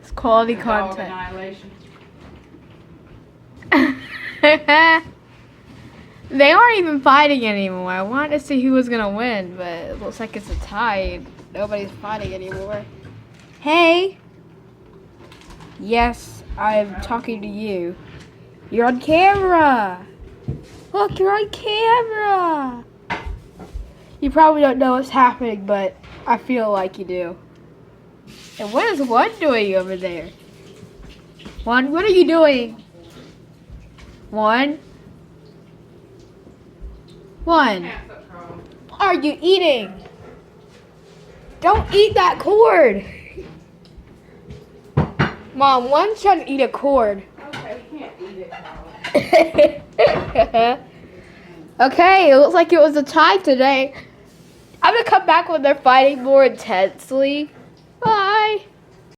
It's quality Dog content. annihilation. They aren't even fighting anymore. I wanted to see who was gonna win, but it looks like it's a tie. Nobody's fighting anymore. Hey. Yes, I'm talking to you. You're on camera. Look, you're on camera. You probably don't know what's happening, but I feel like you do. And what is one doing over there? One, what are you doing? One. One. What are you eating? Don't eat that cord. Mom, one's trying to eat a cord. Okay, you can't eat it. Okay, it looks like it was a tie today. I'm gonna come back when they're fighting more intensely.